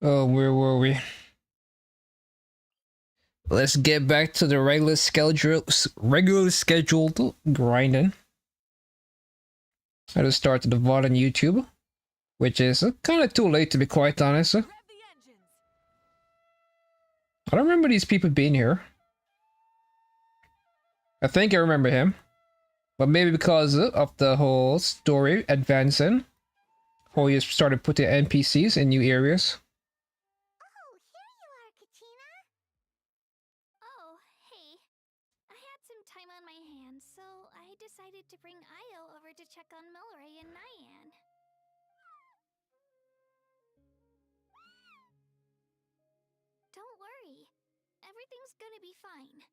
Oh, where were we? Let's get back to the regular scheduled grinding. I just started the VOD on YouTube, which is kind of too late to be quite honest. I don't remember these people being here. I think I remember him, but maybe because of the whole story advancing, how you started putting NPCs in new areas. Oh, here you are, Katina. Oh, hey. I had some time on my hands, so I decided to bring Io over to check on Melray and Nyan. Don't worry. Everything's gonna be fine.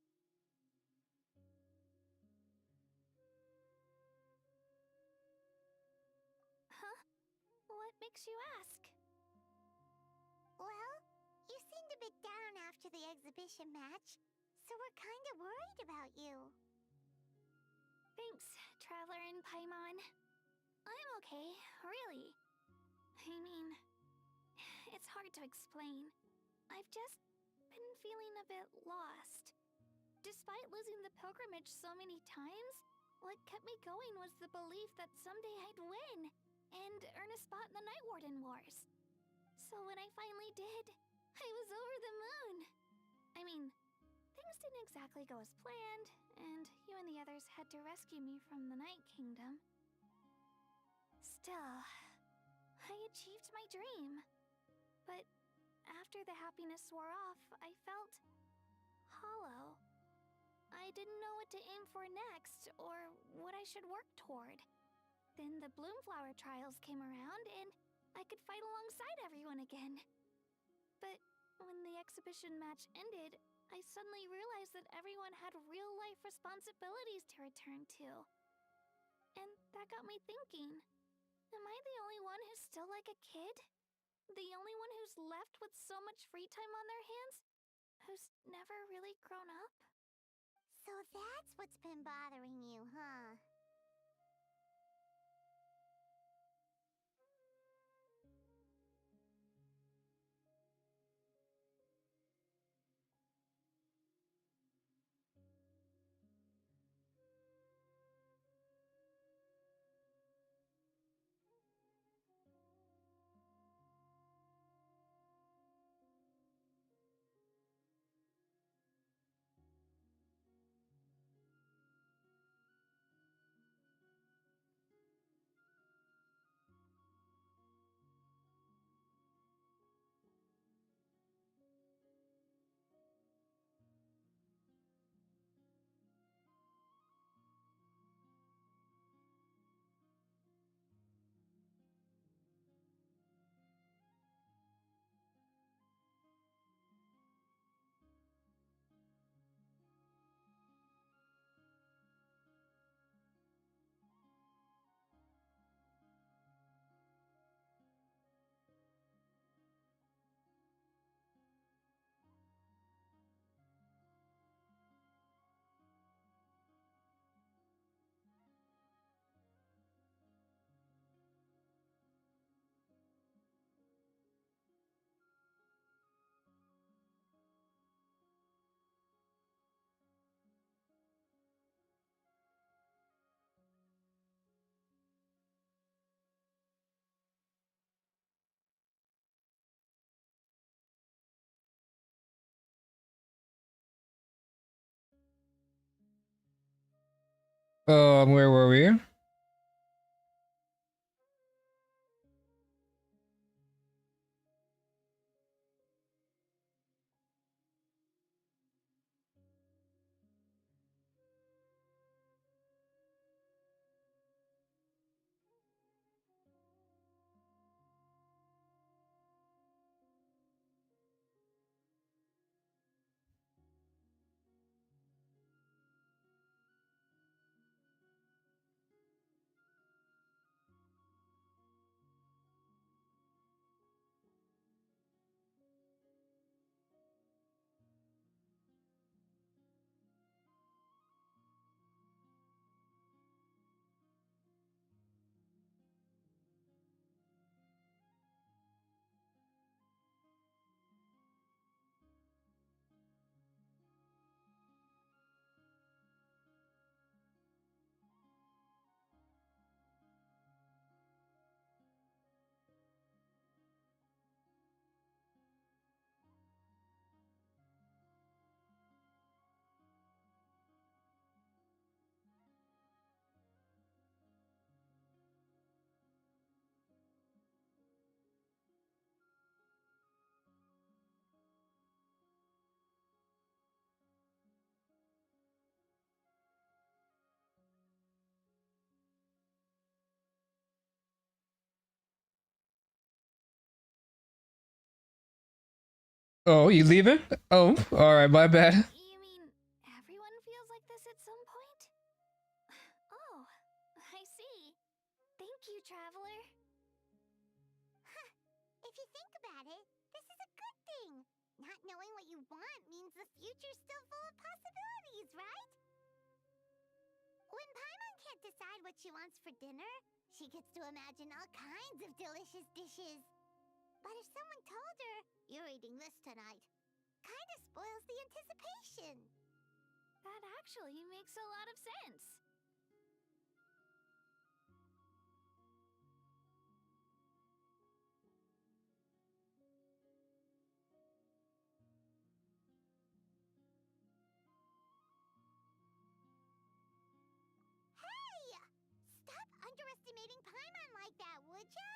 Huh? What makes you ask? Well, you seemed a bit down after the exhibition match, so we're kinda worried about you. Thanks, Traveler and Paimon. I'm okay, really. I mean, it's hard to explain. I've just been feeling a bit lost. Despite losing the pilgrimage so many times, what kept me going was the belief that someday I'd win and earn a spot in the Night Warden Wars. So when I finally did, I was over the moon. I mean, things didn't exactly go as planned, and you and the others had to rescue me from the Night Kingdom. Still, I achieved my dream. But after the happiness wore off, I felt hollow. I didn't know what to aim for next, or what I should work toward. Then the Bloomflower trials came around, and I could fight alongside everyone again. But when the exhibition match ended, I suddenly realized that everyone had real-life responsibilities to return to. And that got me thinking, am I the only one who's still like a kid? The only one who's left with so much free time on their hands? Who's never really grown up? So that's what's been bothering you, huh? Where were we? Oh, you leaving? Oh, alright, my bad. You mean everyone feels like this at some point? Oh, I see. Thank you, Traveler. Huh. If you think about it, this is a good thing. Not knowing what you want means the future's still full of possibilities, right? When Paimon can't decide what she wants for dinner, she gets to imagine all kinds of delicious dishes. But if someone told her, "You're eating this tonight," kinda spoils the anticipation. That actually makes a lot of sense. Hey! Stop underestimating Paimon like that, would ya?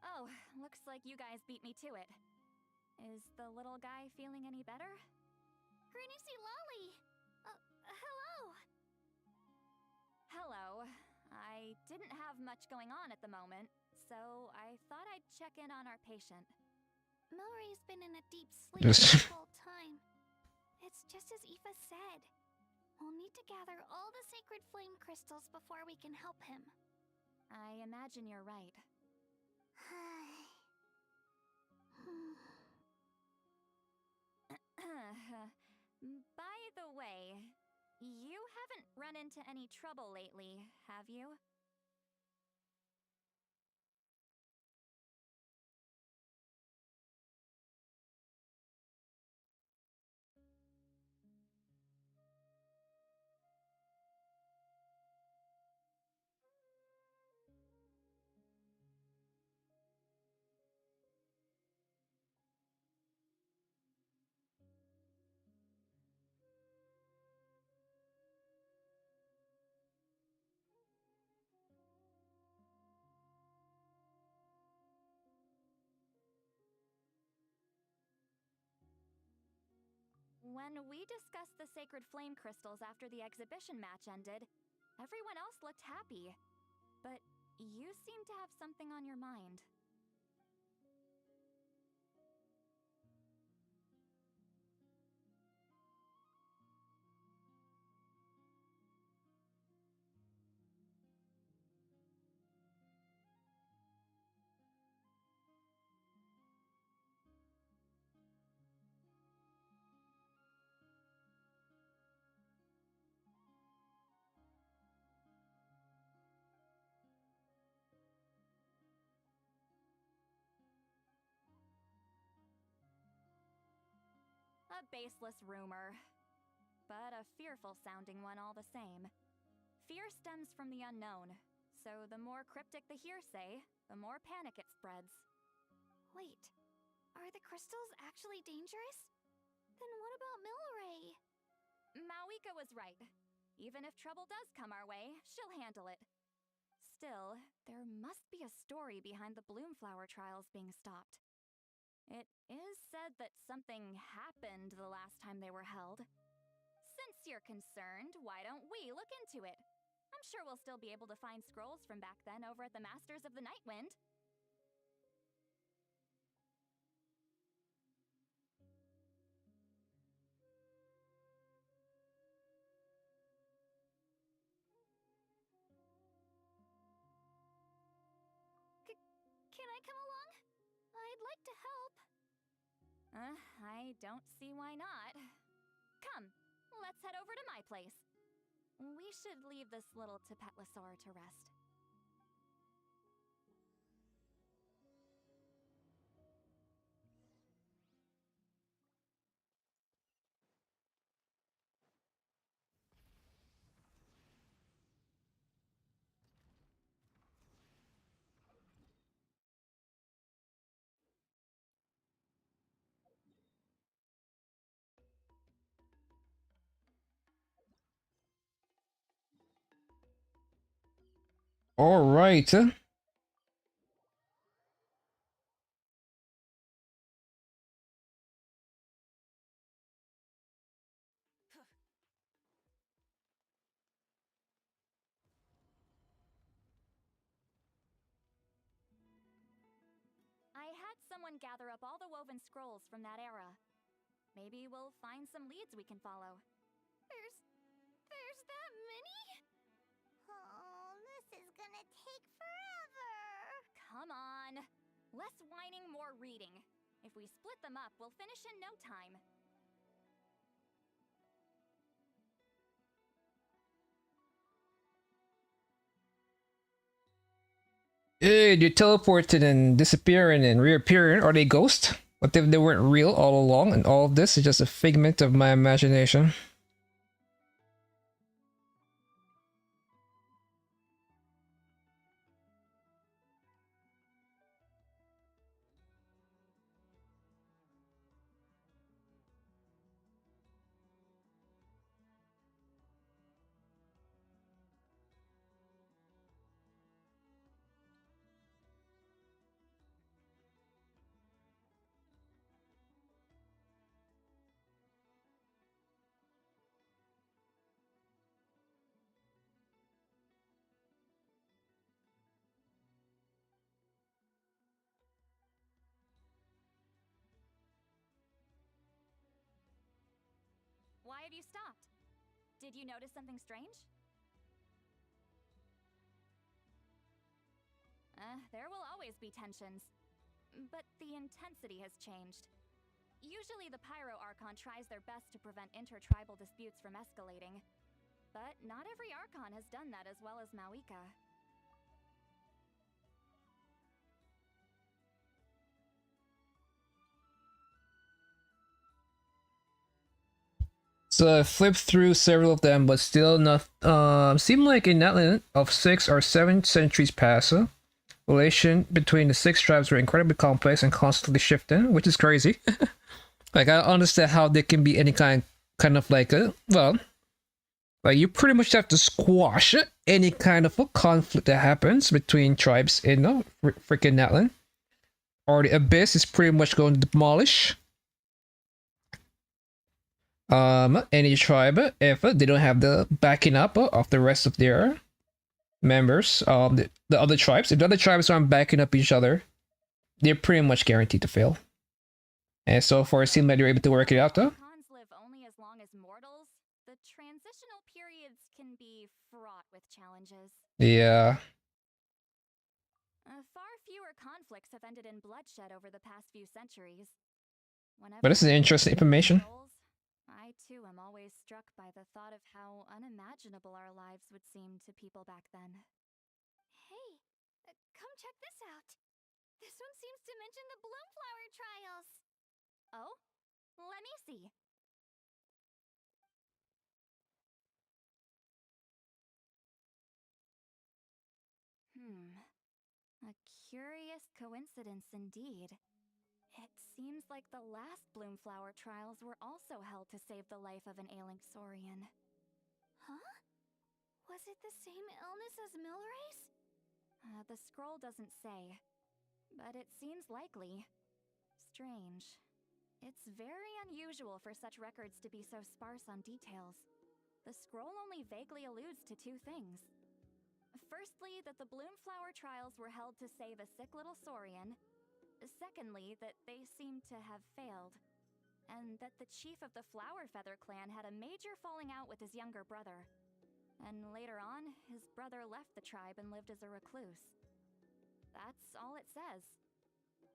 Oh, looks like you guys beat me to it. Is the little guy feeling any better? Granusi Lolly! Hello! Hello. I didn't have much going on at the moment, so I thought I'd check in on our patient. Milray's been in a deep sleep Yes. this whole time. It's just as Aoife said. We'll need to gather all the sacred flame crystals before we can help him. I imagine you're right. By the way, you haven't run into any trouble lately, have you? When we discussed the sacred flame crystals after the exhibition match ended, everyone else looked happy. But you seem to have something on your mind. A baseless rumor, but a fearful-sounding one all the same. Fear stems from the unknown, so the more cryptic the hearsay, the more panic it spreads. Wait, are the crystals actually dangerous? Then what about Milray? Mawika was right. Even if trouble does come our way, she'll handle it. Still, there must be a story behind the Bloomflower trials being stopped. It is said that something happened the last time they were held. Since you're concerned, why don't we look into it? I'm sure we'll still be able to find scrolls from back then over at the Masters of the Nightwind. Can I come along? I'd like to help. I don't see why not. Come, let's head over to my place. We should leave this little Tepetlosaur to rest. Alright. I had someone gather up all the woven scrolls from that era. Maybe we'll find some leads we can follow. There's that many? Oh, this is gonna take forever. Come on. Less whining, more reading. If we split them up, we'll finish in no time. Hey, they teleported and disappearing and reappearing. Are they ghosts? What if they weren't real all along and all of this is just a figment of my imagination? Why have you stopped? Did you notice something strange? There will always be tensions. But the intensity has changed. Usually the Pyro Archon tries their best to prevent intertribal disputes from escalating. But not every Archon has done that as well as Mawika. So I flipped through several of them, but still not. Seem like in that line of 6 or 7 centuries past, relation between the 6 tribes were incredibly complex and constantly shifting, which is crazy. Like I don't understand how there can be any kind of like like you pretty much have to squash any kind of a conflict that happens between tribes in freaking Natlan, or the abyss is pretty much going to demolish any tribe if they don't have the backing up of the rest of their members. The other tribes, if the other tribes aren't backing up each other, they're pretty much guaranteed to fail. And so far, it seems like they're able to work it out though. Archons live only as long as mortals. The transitional periods can be fraught with challenges. Yeah. Far fewer conflicts have ended in bloodshed over the past few centuries. Whenever But this is interesting information. I too am always struck by the thought of how unimaginable our lives would seem to people back then. Hey, come check this out. This one seems to mention the Bloomflower trials. Oh? Let me see. A curious coincidence indeed. It seems like the last Bloomflower trials were also held to save the life of an ailing Saurian. Huh? Was it the same illness as Milray's? The scroll doesn't say, but it seems likely. Strange. It's very unusual for such records to be so sparse on details. The scroll only vaguely alludes to 2 things. Firstly, that the Bloomflower trials were held to save a sick little Saurian. Secondly, that they seem to have failed. And that the chief of the Flowerfeather clan had a major falling out with his younger brother. And later on, his brother left the tribe and lived as a recluse. That's all it says.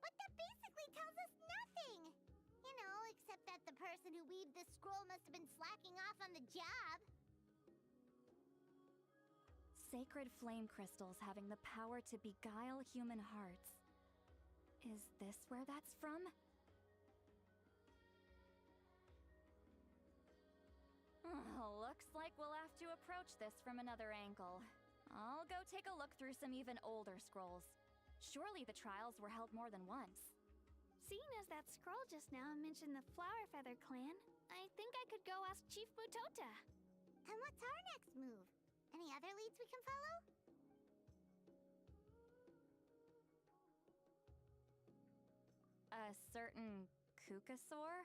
But that basically tells us nothing! You know, except that the person who weaved this scroll must have been slacking off on the job. Sacred flame crystals having the power to beguile human hearts. Is this where that's from? Looks like we'll have to approach this from another angle. I'll go take a look through some even older scrolls. Surely the trials were held more than once. Seeing as that scroll just now mentioned the Flowerfeather clan, I think I could go ask Chief Butota. And what's our next move? Any other leads we can follow? A certain Kukasaur?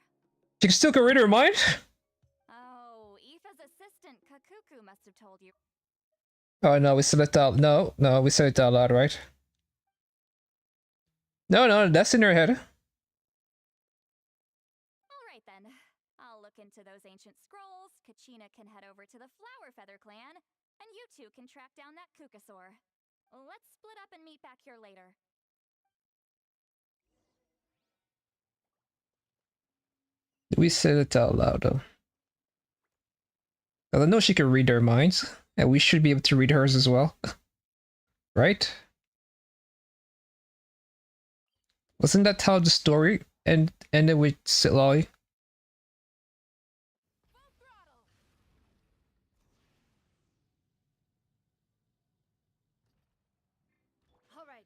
You can still get rid of her mind? Oh, Aoife's assistant, Kakuku, must have told you. Oh no, we said it out. No, we said it out loud, right? No, that's in her head. ancient scrolls, Kachina can head over to the Flower Feather clan, and you two can track down that Kukasaur. Let's split up and meet back here later. We said it out loud though. 'Cause I know she can read our minds, and we should be able to read hers as well. Right? Wasn't that how the story ended with Siloy? All right.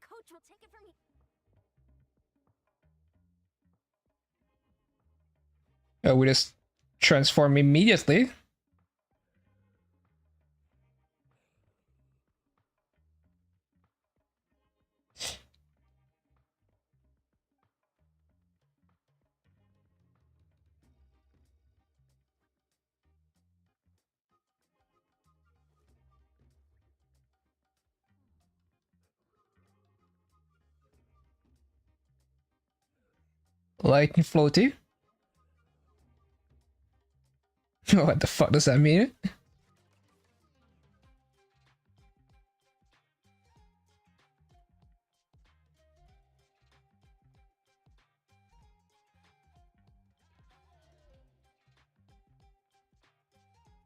Coach will take it from me. We just transform immediately. Light and floaty. What the fuck does that mean?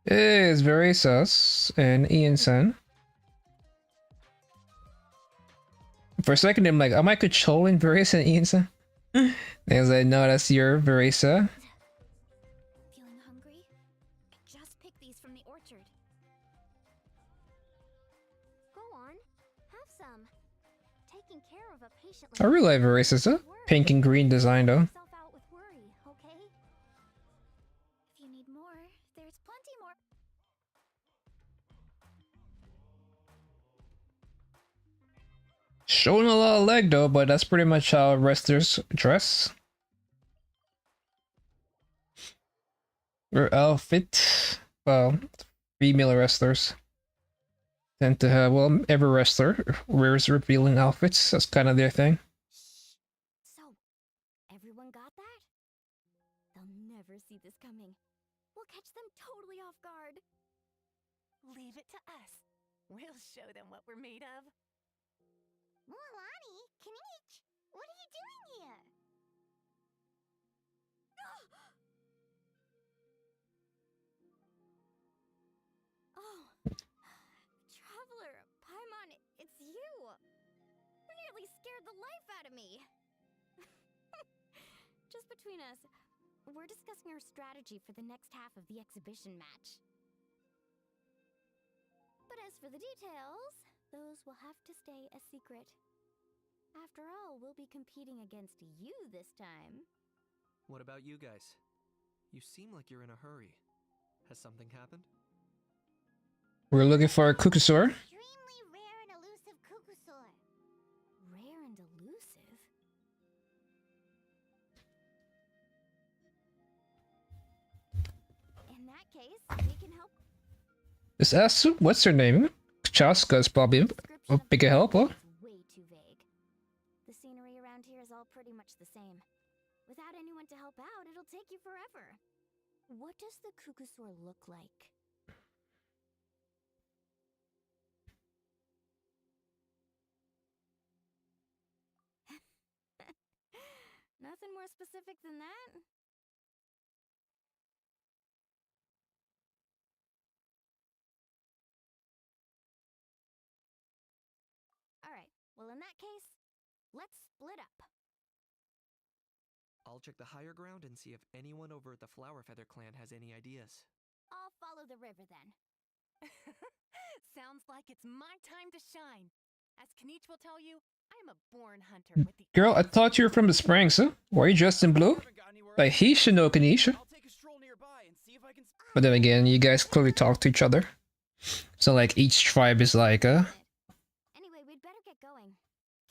It's very sus and Ian-san. For a second, I'm like, am I controlling Verisa and Ian-san? And I was like, no, that's your Verisa. Feeling hungry? I just picked these from the orchard. Go on, have some. Taking care of a patient I really like Verisa's pink and green design though. yourself out with worry, okay? If you need more, there's plenty more. Showing a lot of leg though, but that's pretty much how wrestlers dress. Or outfit. Well, female wrestlers tend to have, well, every wrestler wears revealing outfits. That's kind of their thing. So, everyone got that? They'll never see this coming. We'll catch them totally off guard. Leave it to us. We'll show them what we're made of. Mualani, Kanich, what are you doing here? Oh, Traveler, Paimon, it's you! You nearly scared the life out of me! Just between us, we're discussing our strategy for the next half of the exhibition match. But as for the details, those will have to stay a secret. After all, we'll be competing against you this time. What about you guys? You seem like you're in a hurry. Has something happened? We're looking for a Kukusaur. Extremely rare and elusive Kukusaur. Rare and elusive? In that case, we can help. This Asu, what's her name? Chaska's probably a bigger help, huh? It's way too vague. The scenery around here is all pretty much the same. Without anyone to help out, it'll take you forever. What does the Kukusaur look like? Nothing more specific than that? Alright, well in that case, let's split up. I'll check the higher ground and see if anyone over at the Flower Feather clan has any ideas. I'll follow the river then. Sounds like it's my time to shine. As Kanich will tell you, I am a born hunter with the Girl, I thought you were from the Springs, huh? Why are you dressed in blue? Like, he should know Kanisha. But then again, you guys clearly talk to each other. So, like, each tribe is like, Anyway, we'd better get going.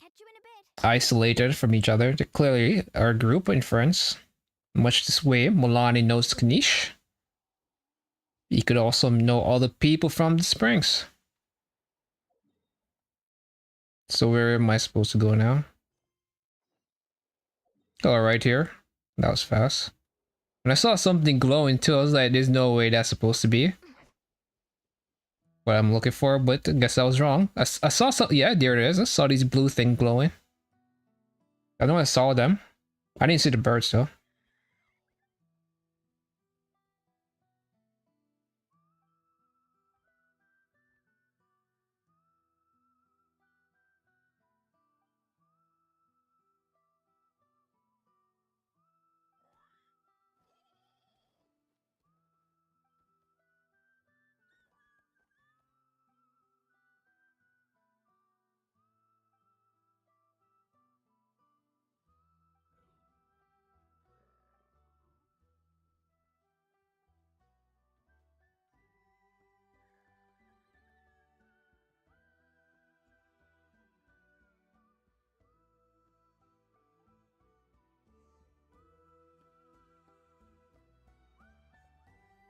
Catch you in a bit. isolated from each other. They clearly are a group and friends. Much this way, Milani knows Kanish. He could also know all the people from the springs. So where am I supposed to go now? Oh, right here. That was fast. And I saw something glowing too. I was like, there's no way that's supposed to be what I'm looking for, but I guess I was wrong. I saw something. Yeah, there it is. I saw these blue things glowing. I know I saw them. I didn't see the birds though.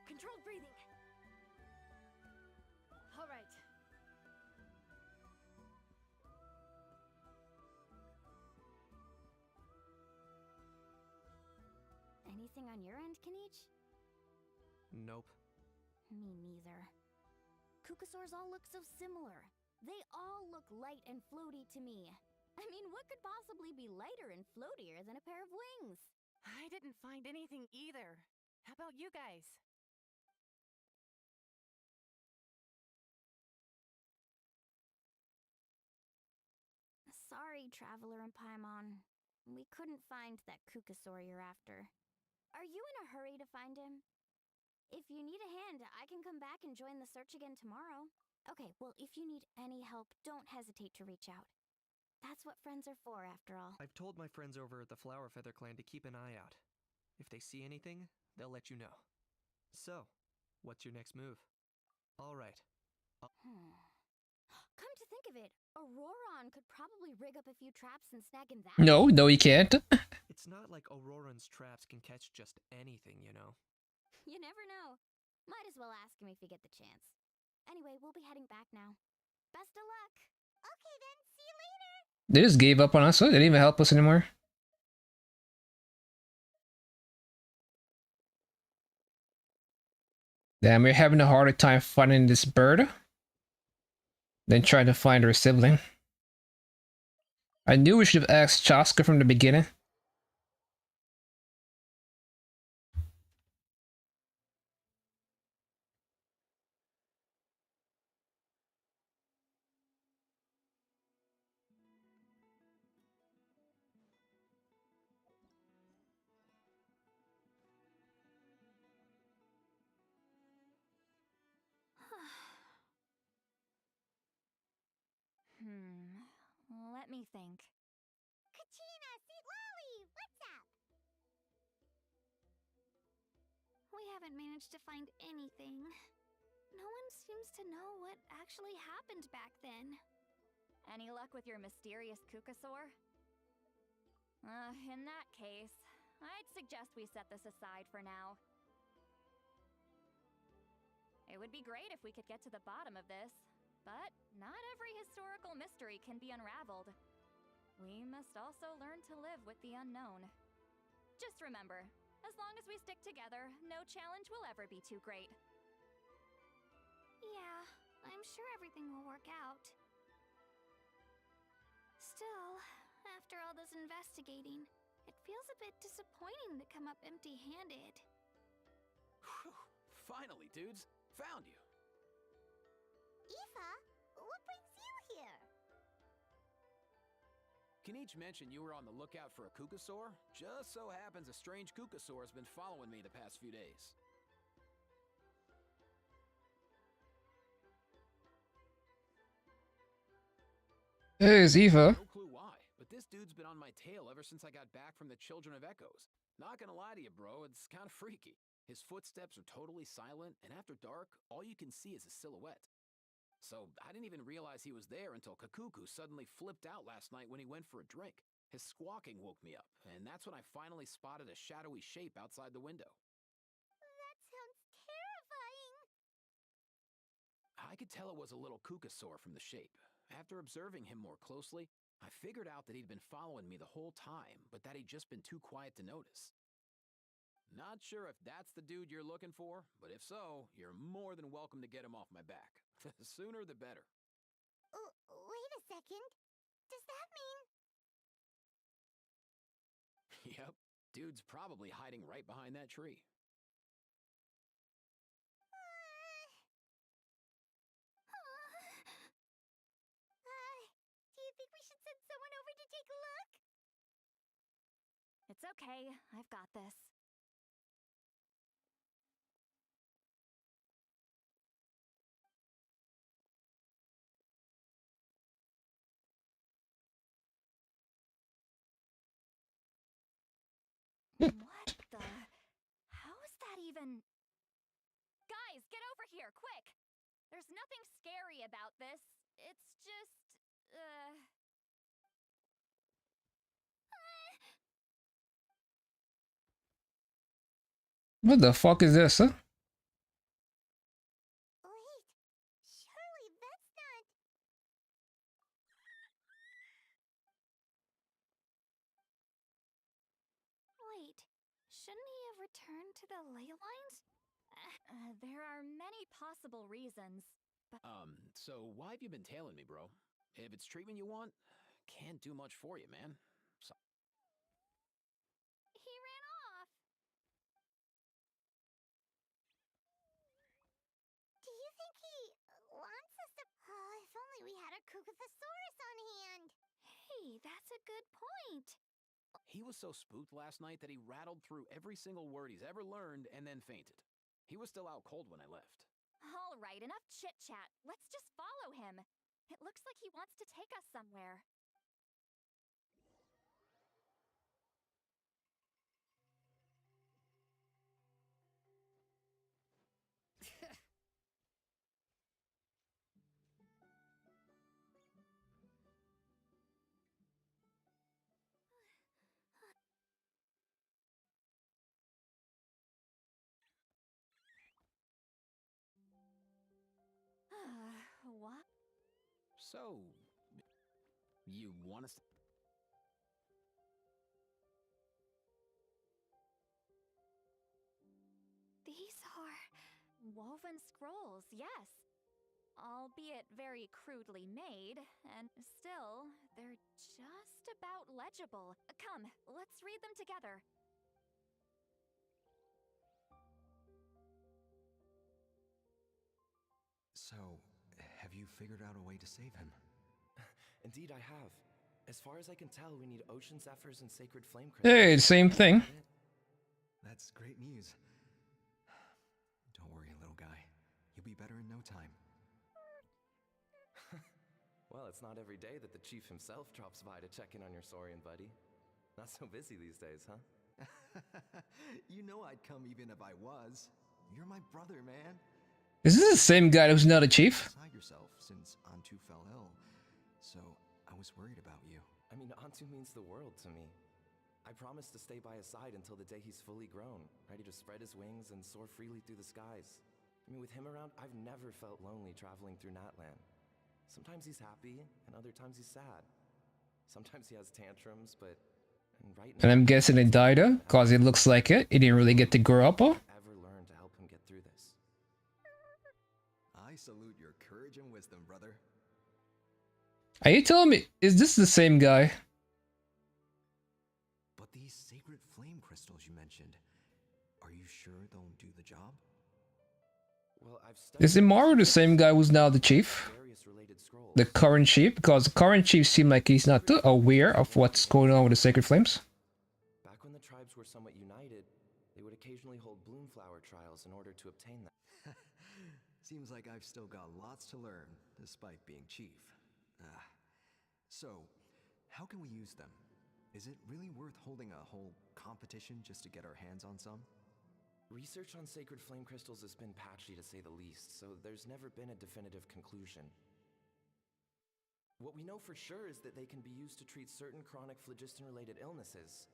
Controlled breathing. All right. Anything on your end, Kanich? Nope. Me neither. Kukasaurs all look so similar. They all look light and floaty to me. I mean, what could possibly be lighter and floatier than a pair of wings? I didn't find anything either. How about you guys? Sorry, Traveler and Paimon. We couldn't find that Kukasaur you're after. Are you in a hurry to find him? If you need a hand, I can come back and join the search again tomorrow. Okay, well, if you need any help, don't hesitate to reach out. That's what friends are for, after all. I've told my friends over at the Flower Feather Clan to keep an eye out. If they see anything, they'll let you know. So, what's your next move? All right. Come to think of it, Auroron could probably rig up a few traps and snag him that No, way. no, you can't. It's not like Auroran's traps can catch just anything, you know. You never know. Might as well ask him if you get the chance. Anyway, we'll be heading back now. Best of luck! Okay then, see you later. They just gave up on us. So they didn't even help us anymore. Damn, we're having a harder time finding this bird than trying to find her sibling. I knew we should have asked Chaska from the beginning. Let me think. Kachina, Lolly, what's up? We haven't managed to find anything. No one seems to know what actually happened back then. Any luck with your mysterious Kukasaur? In that case, I'd suggest we set this aside for now. It would be great if we could get to the bottom of this, but not every historical mystery can be unraveled. We must also learn to live with the unknown. Just remember, as long as we stick together, no challenge will ever be too great. Yeah, I'm sure everything will work out. Still, after all this investigating, it feels a bit disappointing to come up empty-handed. Whew. Finally, dudes. Found you. Aoife, what brings you here? Kanich mentioned you were on the lookout for a Kukasaur. Just so happens a strange Kukasaur has been following me the past few days. Hey, it's Eva. No clue why, but this dude's been on my tail ever since I got back from the Children of Echoes. Not gonna lie to you, bro, it's kind of freaky. His footsteps are totally silent, and after dark, all you can see is a silhouette. So I didn't even realize he was there until Kakuku suddenly flipped out last night when he went for a drink. His squawking woke me up, and that's when I finally spotted a shadowy shape outside the window. That sounds terrifying. I could tell it was a little Kukasaur from the shape. After observing him more closely, I figured out that he'd been following me the whole time, but that he'd just been too quiet to notice. Not sure if that's the dude you're looking for, but if so, you're more than welcome to get him off my back. The sooner the better. Wait a second. Does that mean... Yep, dude's probably hiding right behind that tree. Do you think we should send someone over to take a look? It's okay, I've got this. What the? How is that even? Guys, get over here, quick! There's nothing scary about this. It's just, What the fuck is this, huh? Wait, surely that's not... Wait, shouldn't he have returned to the ley lines? there are many possible reasons, but So why have you been tailing me, bro? If it's treatment you want, can't do much for you, man. So He ran off. Do you think he wants us to... Oh, if only we had a Kukathosaurus on hand. Hey, that's a good point. he was so spooked last night that he rattled through every single word he's ever learned and then fainted. He was still out cold when I left. all right, enough chit-chat. Let's just follow him. It looks like he wants to take us somewhere. What? So, you want us to... These are... Woven scrolls, yes. Albeit very crudely made, and still, they're just about legible. Come, let's read them together. So, have you figured out a way to save him? Indeed, I have. As far as I can tell, we need ocean zephyrs and sacred flame crystals. Hey, same thing. That's great news. Don't worry, little guy. You'll be better in no time. Well, it's not every day that the chief himself drops by to check in on your Saurian buddy. Not so busy these days, huh? You know I'd come even if I was. You're my brother, man. Is this the same guy who's not a chief? Beside yourself since Antu fell ill. So, I was worried about you. I mean, Antu means the world to me. I promised to stay by his side until the day he's fully grown, ready to spread his wings and soar freely through the skies. I mean, with him around, I've never felt lonely traveling through Natlan. Sometimes he's happy, and other times he's sad. Sometimes he has tantrums, but... right now, And I'm guessing it died her, cause it looks like it. He didn't really get to grow up, huh? ever learn to help him get through this. I salute your courage and wisdom, brother. Are you telling me, is this the same guy? But these sacred flame crystals you mentioned, are you sure they'll do the job? Well, I've studied Is Imaru the same guy who's now the chief? various related scrolls. The current chief? Because the current chief seemed like he's not too aware of what's going on with the Sacred Flames. Back when the tribes were somewhat united, they would occasionally hold bloomflower trials in order to obtain them. Seems like I've still got lots to learn, despite being chief. So, how can we use them? Is it really worth holding a whole competition just to get our hands on some? Research on sacred flame crystals has been patchy to say the least, so there's never been a definitive conclusion. What we know for sure is that they can be used to treat certain chronic phlogiston-related illnesses.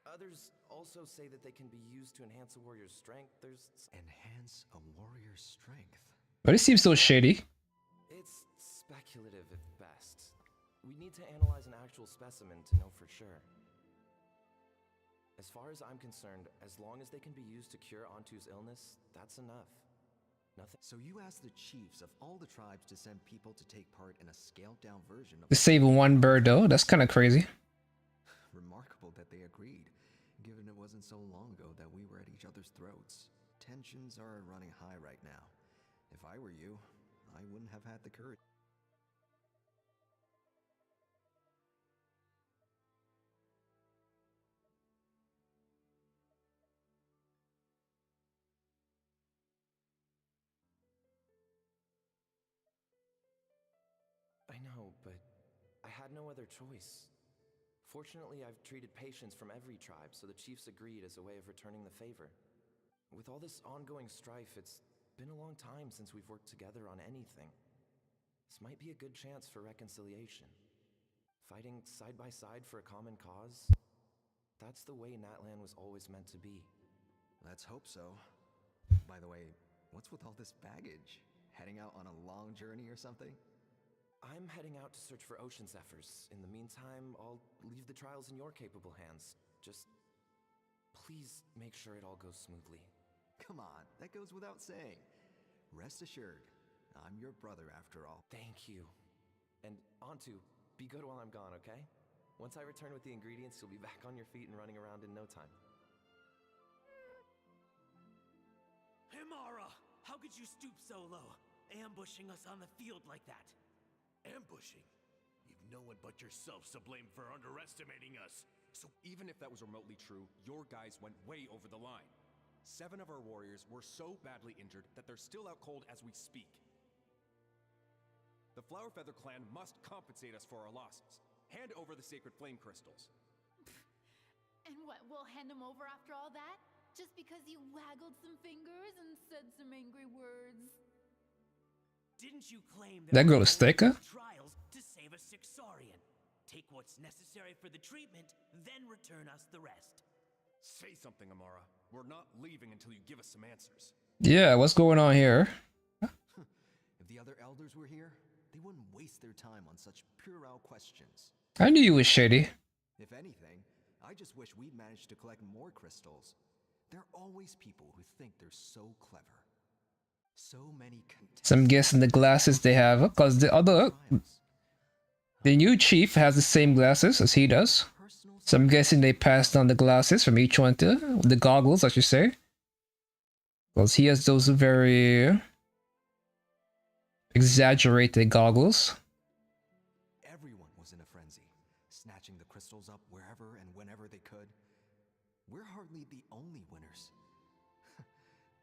Others also say that they can be used to enhance a warrior's strength. Enhance a warrior's strength. But it seems so shady. It's speculative at best. We need to analyze an actual specimen to know for sure. As far as I'm concerned, as long as they can be used to cure Antu's illness, that's enough. Nothing. So you asked the chiefs of all the tribes to send people to take part in a scaled-down version of... To save one bird though, that's kind of crazy. Remarkable that they agreed, given it wasn't so long ago that we were at each other's throats. Tensions are running high right now. If I were you, I wouldn't have had the courage. I know, but I had no other choice. Fortunately, I've treated patients from every tribe, so the chiefs agreed as a way of returning the favor. With all this ongoing strife, it's been a long time since we've worked together on anything. This might be a good chance for reconciliation. Fighting side by side for a common cause? That's the way Natlan was always meant to be. Let's hope so. By the way, what's with all this baggage? Heading out on a long journey or something? I'm heading out to search for Ocean Zephyrs. In the meantime, I'll leave the trials in your capable hands. Just please make sure it all goes smoothly. Come on, that goes without saying. Rest assured, I'm your brother after all. Thank you. And Antu, be good while I'm gone, okay? Once I return with the ingredients, you'll be back on your feet and running around in no time. Himara! How could you stoop so low, ambushing us on the field like that? Ambushing? You've no one but yourself to blame for underestimating us. So even if that was remotely true, your guys went way over the line. 7 of our warriors were so badly injured that they're still out cold as we speak. The Flower Feather clan must compensate us for our losses. Hand over the sacred flame crystals. And what, we'll hand him over after all that? Just because you waggled some fingers and said some angry words? Didn't you claim That girl is thicker? trials to save a Sixarian? Take what's necessary for the treatment, then return us the rest. Say something, Amara. We're not leaving until you give us some answers. Yeah, what's going on here? If the other elders were here, they wouldn't waste their time on such puerile questions. I knew you was shady. If anything, I just wish we'd managed to collect more crystals. There are always people who think they're so clever. So many So I'm guessing the glasses they have, because the new chief has the same glasses as he does. So I'm guessing they passed on the glasses from each one to the goggles, I should say. Because he has those very exaggerated goggles. Everyone was in a frenzy, snatching the crystals up wherever and whenever they could. We're hardly the only winners.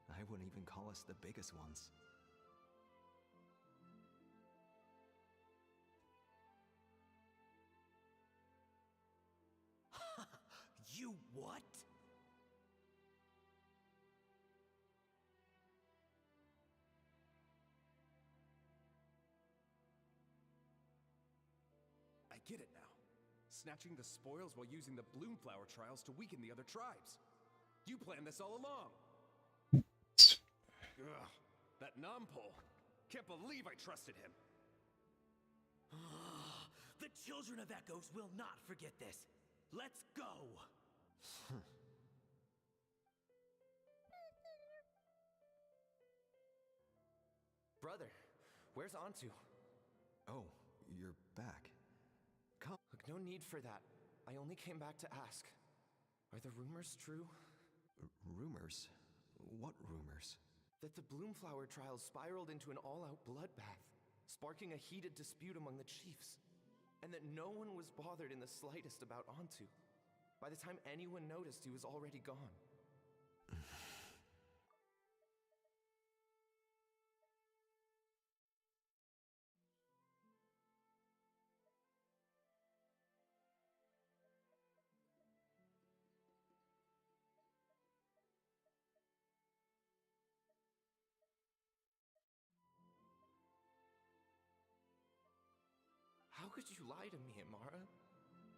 I wouldn't even call us the biggest ones. You what? I get it now. Snatching the spoils while using the Bloomflower trials to weaken the other tribes. You planned this all along. Ugh, that Nompole. Can't believe I trusted him. The children of Echoes will not forget this. Let's go! Brother, where's Antu? Oh, you're back. Come. Look, no need for that. I only came back to ask. Are the rumors true? Rumors? What rumors? That the Bloomflower trials spiraled into an all-out bloodbath, sparking a heated dispute among the chiefs, and that no one was bothered in the slightest about Antu. By the time anyone noticed, he was already gone. could you lie to me, Amara?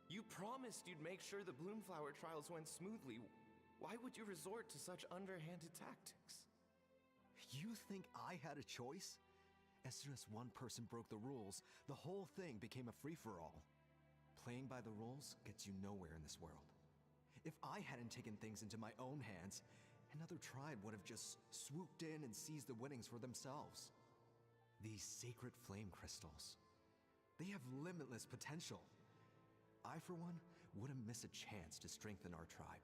You promised you'd make sure the Bloomflower trials went smoothly. Why would you resort to such underhanded tactics? You think I had a choice? As soon as one person broke the rules, the whole thing became a free-for-all. Playing by the rules gets you nowhere in this world. If I hadn't taken things into my own hands, another tribe would have just swooped in and seized the winnings for themselves. These sacred flame crystals, they have limitless potential. I, for one, wouldn't miss a chance to strengthen our tribe.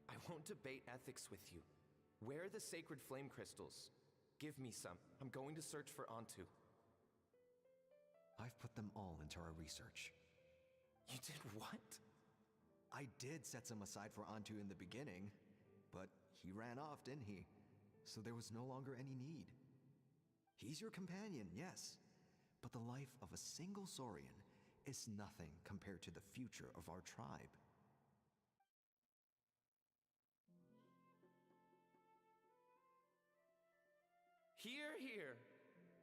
I won't debate ethics with you. Where are the sacred flame crystals? Give me some. I'm going to search for Antu. I've put them all into our research. You did what? I did set some aside for Antu in the beginning, but he ran off, didn't he? So there was no longer any need. He's your companion, yes, but the life of a single Saurian is nothing compared to the future of our tribe. Hear, hear.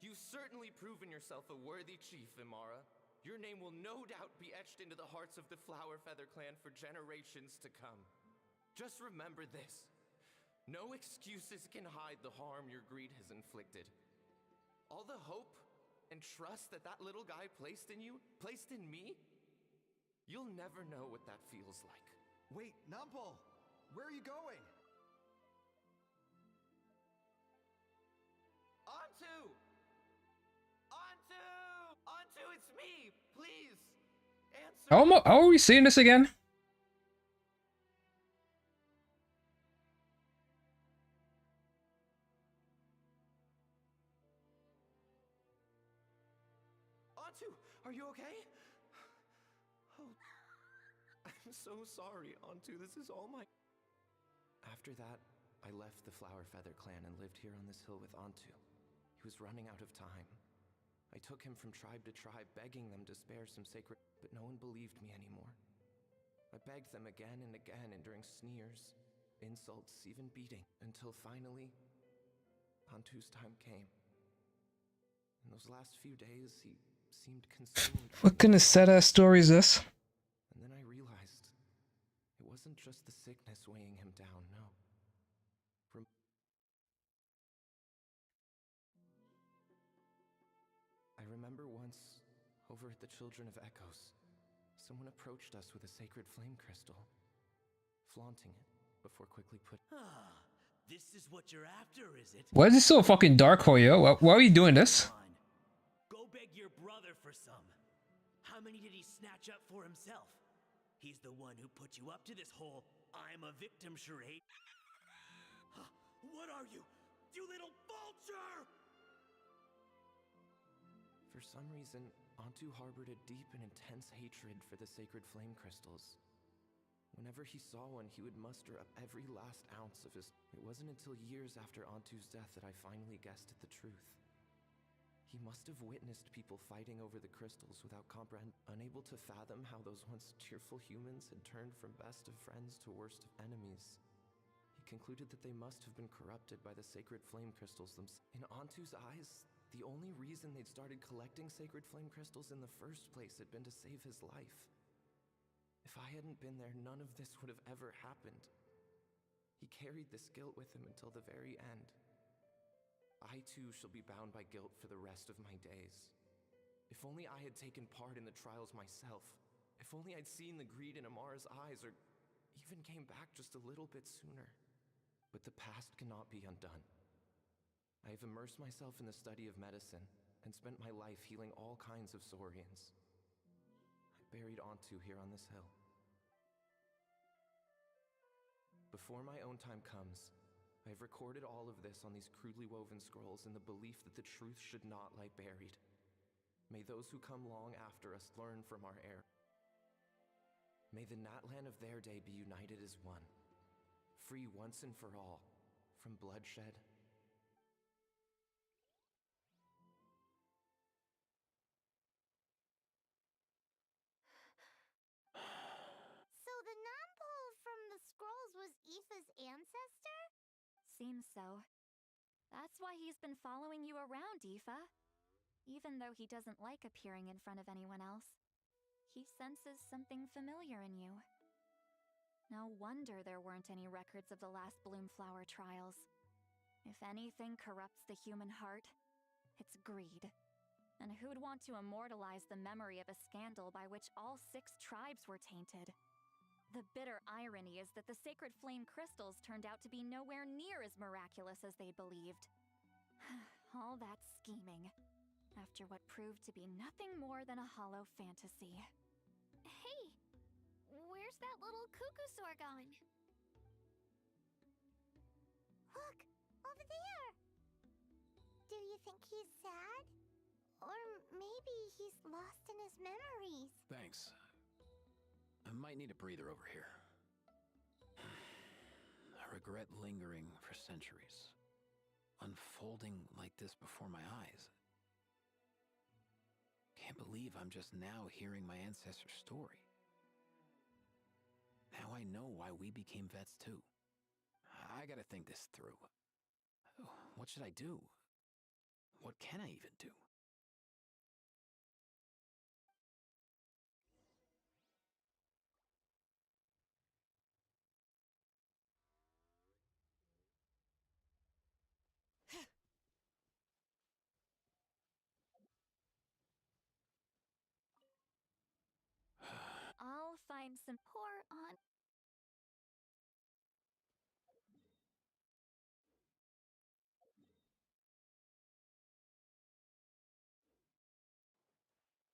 You've certainly proven yourself a worthy chief, Imara. Your name will no doubt be etched into the hearts of the Flower Feather clan for generations to come. Just remember this. No excuses can hide the harm your greed has inflicted. All the hope and trust that that little guy placed in you, placed in me, you'll never know what that feels like. Wait, Nampal! Where are you going? Antu! Antu! Antu, it's me! Please! Answer! How are we seeing this again? Antu, are you okay? Oh, I'm so sorry, Antu. This is all my... After that, I left the Flower Feather clan and lived here on this hill with Antu. He was running out of time. I took him from tribe to tribe, begging them to spare some sacred... But no one believed me anymore. I begged them again and again, enduring sneers, insults, even beating, until finally, Antu's time came. In those last few days, he seemed consumed. What kind of sad-ass story is this? And then I realized it wasn't just the sickness weighing him down, no. I remember once, over at the Children of Echoes, someone approached us with a sacred flame crystal, flaunting it before quickly Ah, this is what you're after, is it? Why is it so fucking dark, Hoyo? Why are you doing this? Come on. Go beg your brother for some. How many did he snatch up for himself? He's the one who put you up to this whole I'm a victim charade. What are you? You little vulture! For some reason, Antu harbored a deep and intense hatred for the sacred flame crystals. Whenever he saw one, he would muster up every last ounce of his... It wasn't until years after Antu's death that I finally guessed at the truth. He must have witnessed people fighting over the crystals without unable to fathom how those once cheerful humans had turned from best of friends to worst of enemies. He concluded that they must have been corrupted by the sacred flame crystals themselves. In Antu's eyes, the only reason they'd started collecting sacred flame crystals in the first place had been to save his life. If I hadn't been there, none of this would have ever happened. He carried this guilt with him until the very end. I too shall be bound by guilt for the rest of my days. If only I had taken part in the trials myself. If only I'd seen the greed in Amara's eyes, or even came back just a little bit sooner. But the past cannot be undone. I have immersed myself in the study of medicine and spent my life healing all kinds of saurians. I buried Antu here on this hill. Before my own time comes, I have recorded all of this on these crudely woven scrolls in the belief that the truth should not lie buried. May those who come long after us learn from our error. May the Natlan of their day be united as one, free once and for all from bloodshed. So the non-pole from the scrolls was Aoife's ancestor? Seems so. That's why he's been following you around, Aoife. Even though he doesn't like appearing in front of anyone else, he senses something familiar in you. No wonder there weren't any records of the last Bloomflower trials. If anything corrupts the human heart, it's greed. And who'd want to immortalize the memory of a scandal by which all 6 tribes were tainted? The bitter irony is that the sacred flame crystals turned out to be nowhere near as miraculous as they'd believed. All that scheming, after what proved to be nothing more than a hollow fantasy. Hey! Where's that little cuckoo going? Look! Over there! Do you think he's sad? Or maybe he's lost in his memories? Thanks. I might need a breather over here. I regret lingering for centuries, unfolding like this before my eyes. Can't believe I'm just now hearing my ancestor's story. Now I know why we became vets too. I gotta think this through. What should I do? What can I even do? I'll find some Poor Aunt.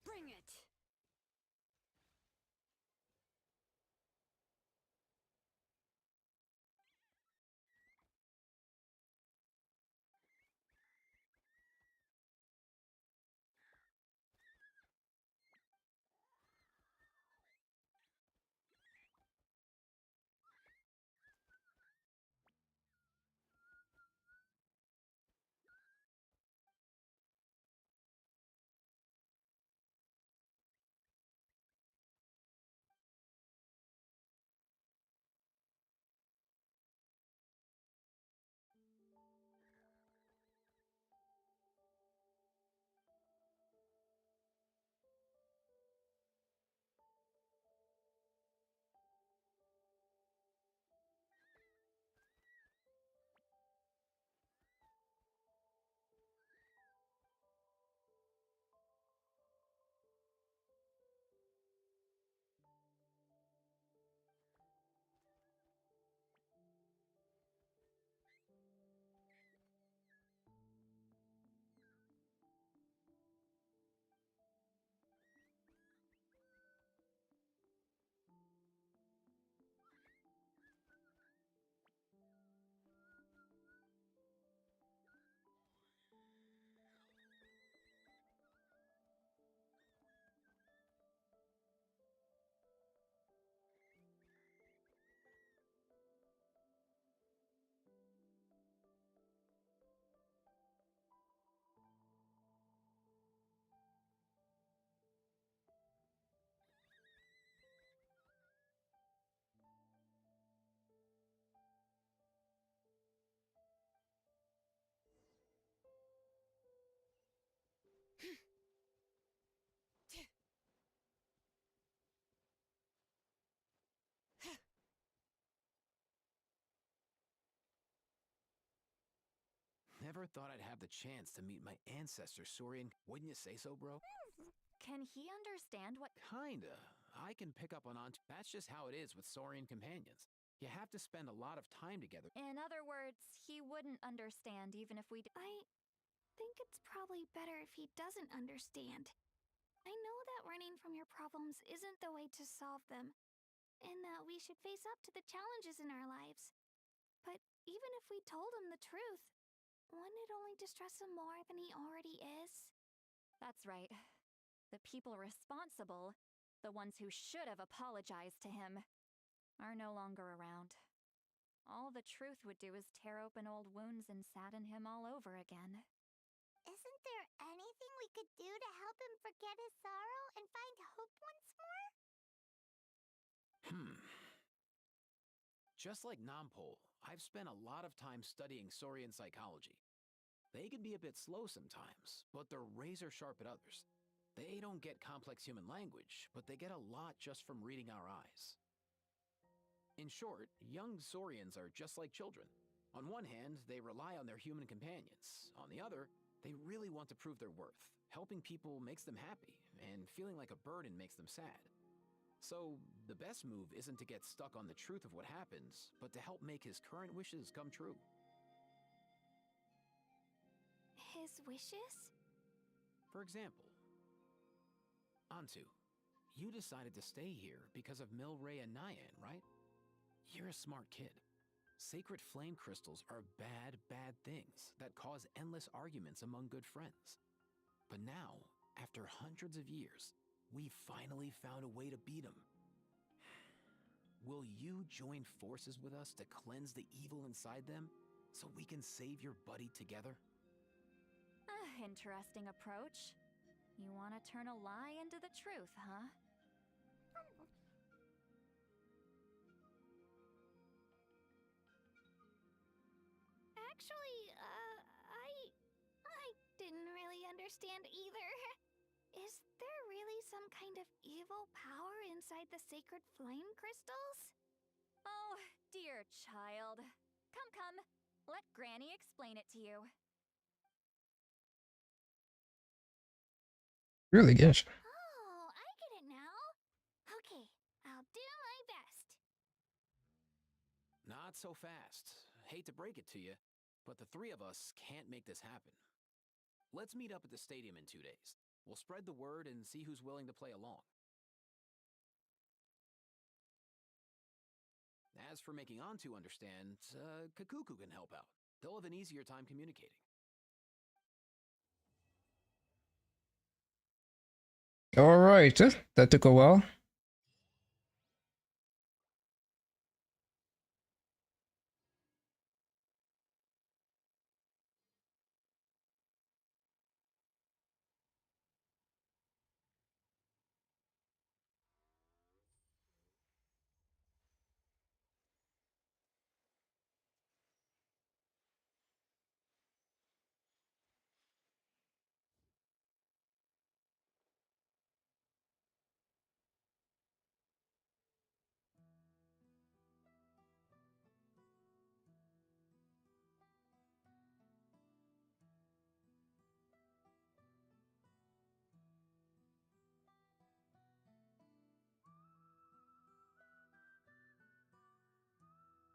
Bring it! never thought I'd have the chance to meet my ancestor, Saurian. Wouldn't you say so, bro? Can he understand what? Kinda. I can pick up on That's just how it is with Saurian companions. You have to spend a lot of time together. In other words, he wouldn't understand even if we. I think it's probably better if he doesn't understand. I know that running from your problems isn't the way to solve them, and that we should face up to the challenges in our lives. But even if we told him the truth, wouldn't it only distress him more than he already is? That's right. The people responsible, the ones who should have apologized to him, are no longer around. All the truth would do is tear open old wounds and sadden him all over again. Isn't there anything we could do to help him forget his sorrow and find hope once more? Just like Nampol, I've spent a lot of time studying Saurian psychology. They can be a bit slow sometimes, but they're razor sharp at others. They don't get complex human language, but they get a lot just from reading our eyes. In short, young Saurians are just like children. On one hand, they rely on their human companions. On the other, they really want to prove their worth. Helping people makes them happy, and feeling like a burden makes them sad. So, the best move isn't to get stuck on the truth of what happens, but to help make his current wishes come true. His wishes? For example, Antu, you decided to stay here because of Milray and Nyan, right? You're a smart kid. Sacred flame crystals are bad, bad things that cause endless arguments among good friends. But now, after hundreds of years, we finally found a way to beat them. Will you join forces with us to cleanse the evil inside them so we can save your buddy together? Interesting approach. You want to turn a lie into the truth, huh? Actually, I didn't really understand either. Is there really some kind of evil power inside the sacred flame crystals? Oh, dear child. Come, come. Let Granny explain it to you. Really, Gacha. Oh, I get it now. Okay, I'll do my best. Not so fast. Hate to break it to you, but the three of us can't make this happen. Let's meet up at the stadium in 2 days. We'll spread the word and see who's willing to play along. As for making Antu understand, Kakuku can help out. They'll have an easier time communicating. Alright, that took a while.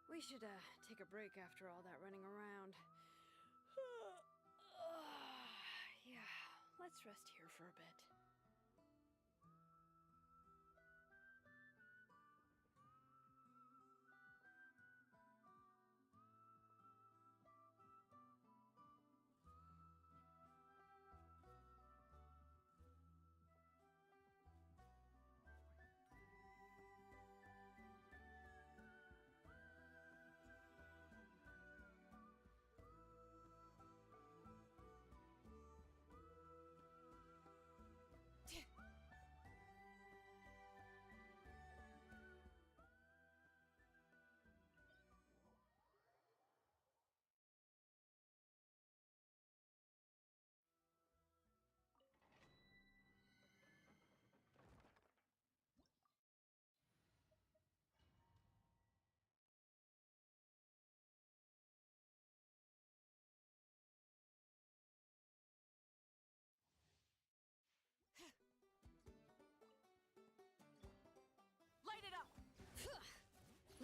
We should, take a break after all that running around. Yeah, let's rest here for a bit.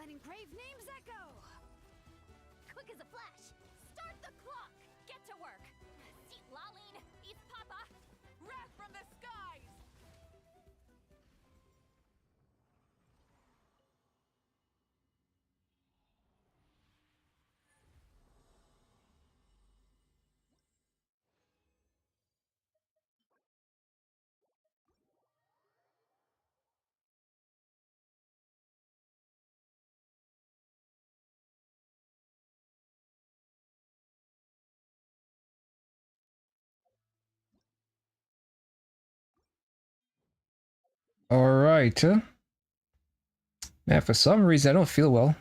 Let engraved names echo! Quick as a flash! Start the clock! Get to work! Seat Laline! Eat Papa! Wrath from the skies! Alright. Man, for some reason I don't feel well.